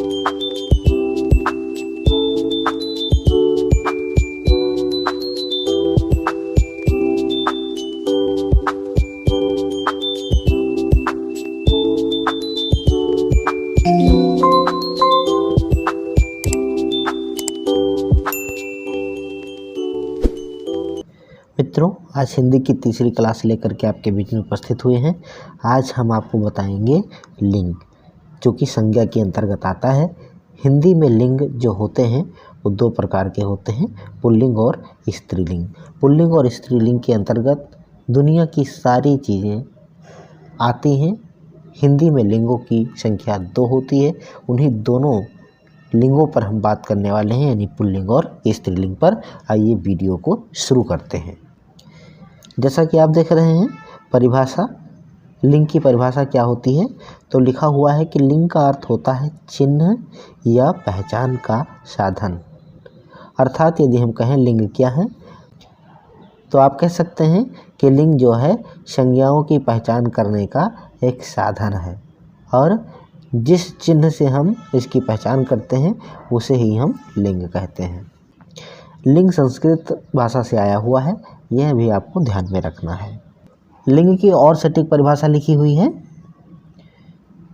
मित्रों, आज हिंदी की तीसरी क्लास लेकर के आपके बीच में उपस्थित हुए हैं। आज हम आपको बताएंगे लिंग, जो कि संज्ञा के अंतर्गत आता है। हिंदी में लिंग जो होते हैं वो दो प्रकार के होते हैं, पुल्लिंग और स्त्रीलिंग। पुल्लिंग और स्त्रीलिंग के अंतर्गत दुनिया की सारी चीज़ें आती हैं। हिंदी में लिंगों की संख्या 2 होती है। उन्हीं दोनों लिंगों पर हम बात करने वाले हैं, यानी पुल्लिंग और स्त्रीलिंग पर। आइए वीडियो को शुरू करते हैं। जैसा कि आप देख रहे हैं परिभाषा, लिंग की परिभाषा क्या होती है, तो लिखा हुआ है कि लिंग का अर्थ होता है चिन्ह या पहचान का साधन। अर्थात यदि हम कहें लिंग क्या है, तो आप कह सकते हैं कि लिंग जो है संज्ञाओं की पहचान करने का एक साधन है, और जिस चिन्ह से हम इसकी पहचान करते हैं उसे ही हम लिंग कहते हैं। लिंग संस्कृत भाषा से आया हुआ है, यह भी आपको ध्यान में रखना है। लिंग की और सटीक परिभाषा लिखी हुई है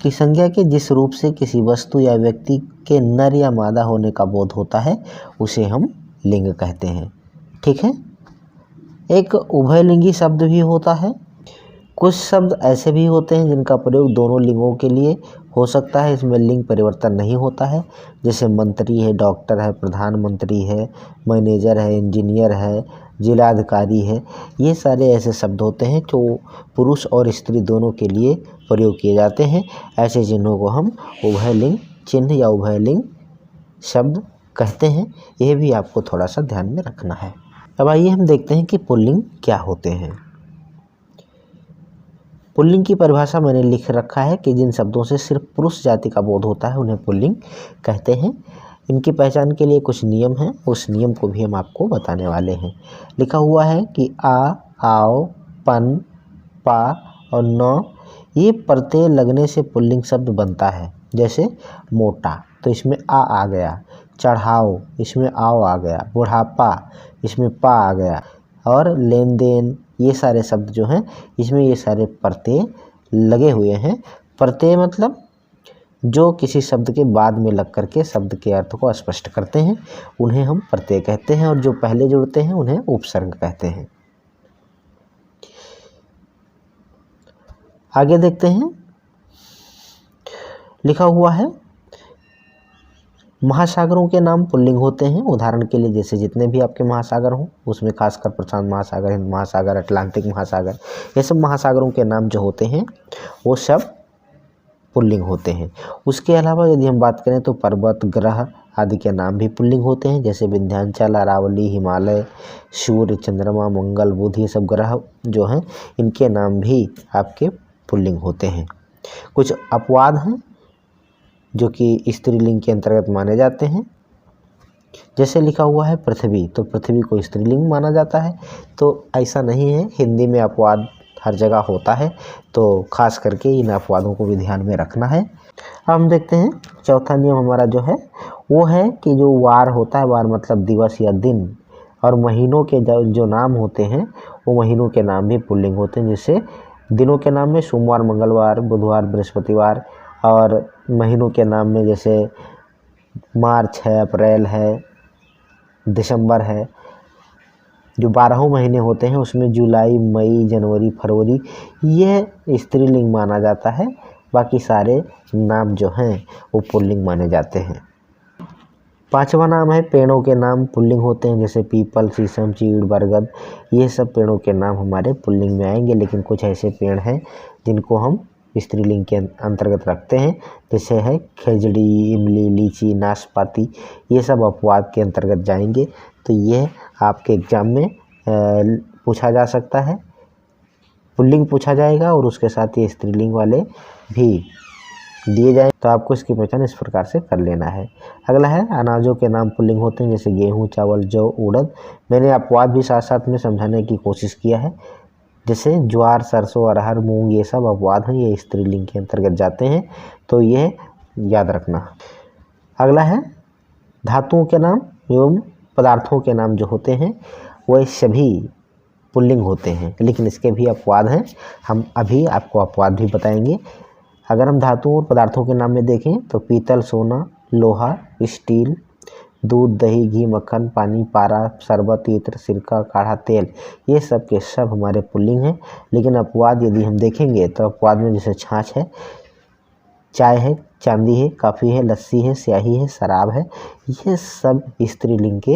कि संज्ञा के जिस रूप से किसी वस्तु या व्यक्ति के नर या मादा होने का बोध होता है उसे हम लिंग कहते हैं। ठीक है। एक उभयलिंगी शब्द भी होता है। कुछ शब्द ऐसे भी होते हैं जिनका प्रयोग दोनों लिंगों के लिए हो सकता है, इसमें लिंग परिवर्तन नहीं होता है। जैसे मंत्री है, डॉक्टर है, प्रधानमंत्री है, मैनेजर है, इंजीनियर है, जिलाधिकारी है। ये सारे ऐसे शब्द होते हैं जो पुरुष और स्त्री दोनों के लिए प्रयोग किए जाते हैं। ऐसे चिन्हों को हम उभयलिंग चिन्ह या उभयलिंग शब्द कहते हैं। यह भी आपको थोड़ा सा ध्यान में रखना है। अब आइए हम देखते हैं कि पुल्लिंग क्या होते हैं। पुल्लिंग की परिभाषा मैंने लिख रखा है कि जिन शब्दों से सिर्फ पुरुष जाति का बोध होता है उन्हें पुल्लिंग कहते हैं। इनकी पहचान के लिए कुछ नियम हैं, उस नियम को भी हम आपको बताने वाले हैं। लिखा हुआ है कि आ, आओ, पन, पा और नौ ये प्रत्यय लगने से पुल्लिंग शब्द बनता है। जैसे मोटा, तो इसमें आ गया। चढ़ाओ, इसमें आओ आ गया। बुढ़ापा, इसमें पा आ गया। और लेन देन, ये सारे शब्द जो हैं इसमें ये सारे प्रत्यय लगे हुए हैं। प्रत्यय मतलब जो किसी शब्द के बाद में लग करके शब्द के अर्थ को स्पष्ट करते हैं, उन्हें हम प्रत्यय कहते हैं, और जो पहले जुड़ते हैं उन्हें उपसर्ग कहते हैं। आगे देखते हैं। लिखा हुआ है महासागरों के नाम पुल्लिंग होते हैं। उदाहरण के लिए जैसे जितने भी आपके महासागर हों, उसमें खासकर प्रशांत महासागर, हिंद महासागर, अटलांटिक महासागर, ये सब महासागरों के नाम जो होते हैं वो सब पुल्लिंग होते हैं। उसके अलावा यदि हम बात करें तो पर्वत, ग्रह आदि के नाम भी पुल्लिंग होते हैं। जैसे विंध्याचल, अरावली, हिमालय, सूर्य, चंद्रमा, मंगल, बुध, ये सब ग्रह जो हैं इनके नाम भी आपके पुल्लिंग होते हैं। कुछ अपवाद हैं जो कि स्त्रीलिंग के अंतर्गत माने जाते हैं। जैसे लिखा हुआ है पृथ्वी, तो पृथ्वी को स्त्रीलिंग माना जाता है। तो ऐसा नहीं है, हिंदी में अपवाद हर जगह होता है, तो खास करके इन अपवादों को भी ध्यान में रखना है। अब हम देखते हैं चौथा नियम हमारा जो है वो है कि जो वार होता है, वार मतलब दिवस या दिन, और महीनों के जो नाम होते हैं वो महीनों के नाम भी पुल्लिंग होते हैं। जैसे दिनों के नाम में सोमवार, मंगलवार, बुधवार, बृहस्पतिवार, और महीनों के नाम में जैसे मार्च है, अप्रैल है, दिसंबर है। जो 12 महीने होते हैं उसमें जुलाई, मई, जनवरी, फरवरी ये स्त्रीलिंग माना जाता है। बाकी सारे नाम जो हैं वो पुल्लिंग माने जाते हैं। पांचवा नाम है पेड़ों के नाम पुल्लिंग होते हैं। जैसे पीपल, शीशम, चीड़, बरगद, ये सब पेड़ों के नाम हमारे पुल्लिंग में आएंगे। लेकिन कुछ ऐसे पेड़ हैं जिनको हम स्त्रीलिंग के अंतर्गत रखते हैं, जैसे है खजड़ी, इमली, लीची, नाशपाती, ये सब अपवाद के अंतर्गत जाएंगे। तो ये आपके एग्जाम में पूछा जा सकता है, पुल्लिंग पूछा जाएगा और उसके साथ ये स्त्रीलिंग वाले भी दिए जाए, तो आपको इसकी पहचान इस प्रकार से कर लेना है। अगला है अनाजों के नाम पुल्लिंग होते हैं। जैसे गेहूँ, चावल, जौ, उड़द। मैंने अपवाद भी साथ साथ में समझाने की कोशिश किया है। जैसे ज्वार, सरसों, अरहर, मूंग, ये सब अपवाद हैं, ये स्त्रीलिंग के अंतर्गत जाते हैं, तो ये याद रखना। अगला है धातुओं के नाम एवं पदार्थों के नाम जो होते हैं वह सभी पुल्लिंग होते हैं, लेकिन इसके भी अपवाद हैं। हम अभी आपको अपवाद भी बताएंगे। अगर हम धातुओं और पदार्थों के नाम में देखें तो पीतल, सोना, लोहा, स्टील, दूध, दही, घी, मक्खन, पानी, पारा, शरबत, इत्र, सिरका, काढ़ा, तेल, ये सब के सब हमारे पुल्लिंग हैं। लेकिन अपवाद यदि हम देखेंगे तो अपवाद में जैसे छाछ है, चाय है, चांदी है, कॉफ़ी है, लस्सी है, स्याही है, शराब है, ये सब स्त्रीलिंग के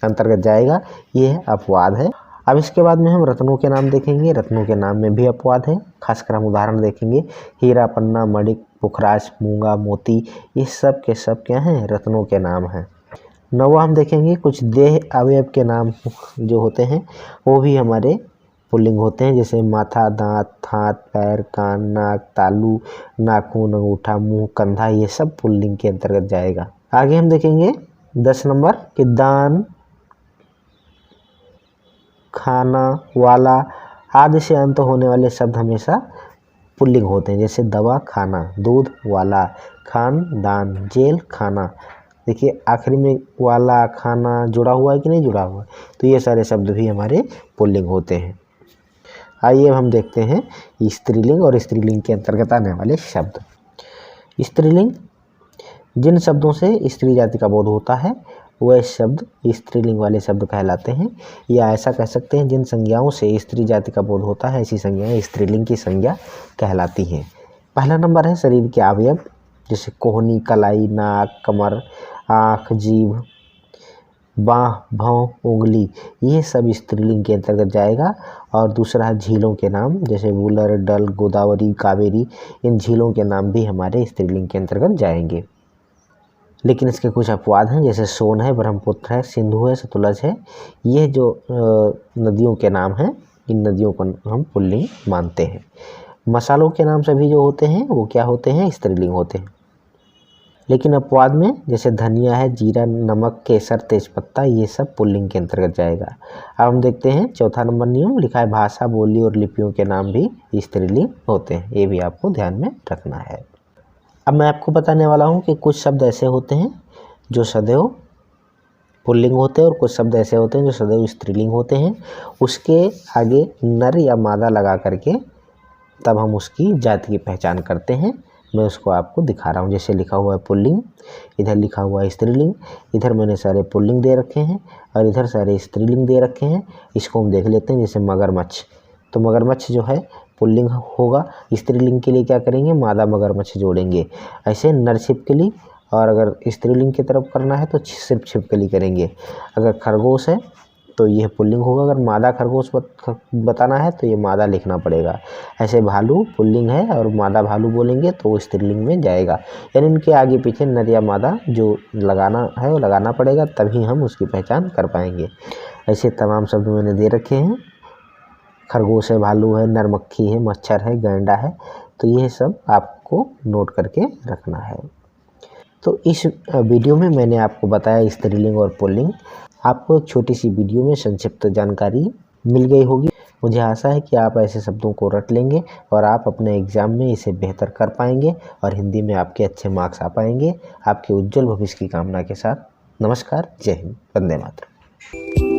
अंतर्गत जाएगा। ये है अपवाद है। अब इसके बाद में हम रत्नों के नाम देखेंगे। रत्नों के नाम में भी अपवाद है, खासकर हम उदाहरण देखेंगे। हीरा, पन्ना, मणिक, पुखराज, मूंगा, मोती, ये सब के सब क्या हैं? रत्नों के नाम हैं। नौवा हम देखेंगे कुछ देह अवयव के नाम जो होते हैं वो भी हमारे पुल्लिंग होते हैं, जैसे माथा, दांत, हाथ, पैर, कान, नाक, तालू, नाखून, अंगूठा, मुंह, कंधा, ये सब पुल्लिंग के अंतर्गत जाएगा। आगे हम देखेंगे 10 नंबर कि दान, खाना, वाला आदि से अंत होने वाले शब्द हमेशा पुल्लिंग होते हैं, जैसे दवा, खाना, दूध, वाला, खान, दान, जेल, खाना। देखिए आखिरी में वाला, खाना जुड़ा हुआ है कि नहीं जुड़ा हुआ है, तो ये सारे शब्द भी हमारे पुल्लिंग होते हैं। आइए हम देखते हैं स्त्रीलिंग और स्त्रीलिंग के अंतर्गत आने वाले शब्द। स्त्रीलिंग जिन शब्दों से स्त्री जाति का बोध होता है वह शब्द स्त्रीलिंग वाले शब्द कहलाते हैं, या ऐसा कह सकते हैं जिन संज्ञाओं से स्त्री जाति का बोध होता है ऐसी संज्ञाएं स्त्रीलिंग की संज्ञा कहलाती हैं। पहला नंबर है शरीर के अवयव, जैसे कोहनी, कलाई, नाक, कमर, आँख, जीभ, बाँह, भौं, उंगली, ये सब स्त्रीलिंग के अंतर्गत जाएगा। और दूसरा है झीलों के नाम, जैसे वुलर, डल, गोदावरी, कावेरी, इन झीलों के नाम भी हमारे स्त्रीलिंग के अंतर्गत जाएंगे। लेकिन इसके कुछ अपवाद हैं, जैसे सोन है, ब्रह्मपुत्र है, सिंधु है, सतलज है, ये जो नदियों के नाम हैं इन नदियों को हम पुल्लिंग मानते हैं। मसालों के नाम सभी जो होते हैं वो क्या होते हैं? स्त्रीलिंग होते हैं। लेकिन अपवाद में जैसे धनिया है, जीरा, नमक, केसर, तेजपत्ता, ये सब पुल्लिंग के अंतर्गत जाएगा। अब हम देखते हैं चौथा नंबर नियम, लिखा है भाषा, बोली और लिपियों के नाम भी स्त्रीलिंग होते हैं, ये भी आपको ध्यान में रखना है। अब मैं आपको बताने वाला हूँ कि कुछ शब्द ऐसे होते हैं जो सदैव पुल्लिंग होते हैं और कुछ शब्द ऐसे होते हैं जो सदैव स्त्रीलिंग होते हैं। उसके आगे नर या मादा लगा करके तब हम उसकी जाति की पहचान करते हैं। मैं उसको आपको दिखा रहा हूँ, जैसे लिखा हुआ है पुल्लिंग, इधर लिखा हुआ है स्त्रीलिंग, इधर मैंने सारे पुल्लिंग दे रखे हैं और इधर सारे स्त्रीलिंग दे रखे हैं। इसको हम देख लेते हैं, जैसे मगरमच्छ, तो मगरमच्छ जो है पुल्लिंग होगा। स्त्रीलिंग के लिए क्या करेंगे? मादा मगरमच्छ जोड़ेंगे। ऐसे नर छिपकली, और अगर स्त्रीलिंग की तरफ करना है तो सिर्फ छिपकली करेंगे। अगर खरगोश है तो यह पुल्लिंग होगा, अगर मादा खरगोश बताना है तो ये मादा लिखना पड़ेगा। ऐसे भालू पुल्लिंग है और मादा भालू बोलेंगे तो वो स्त्रीलिंग में जाएगा। यानी इनके आगे पीछे नर या मादा जो लगाना है वो लगाना पड़ेगा, तभी हम उसकी पहचान कर पाएंगे। ऐसे तमाम शब्द मैंने दे रखे हैं, खरगोश है, भालू है, नरमक्खी है, मच्छर है, गैंडा है, तो ये सब आपको नोट करके रखना है। तो इस वीडियो में मैंने आपको बताया स्त्रीलिंग और पुल्लिंग। आपको एक छोटी सी वीडियो में संक्षिप्त जानकारी मिल गई होगी। मुझे आशा है कि आप ऐसे शब्दों को रट लेंगे और आप अपने एग्ज़ाम में इसे बेहतर कर पाएंगे और हिंदी में आपके अच्छे मार्क्स आ पाएंगे। आपके उज्जवल भविष्य की कामना के साथ नमस्कार, जय हिंद, वंदे मातरम।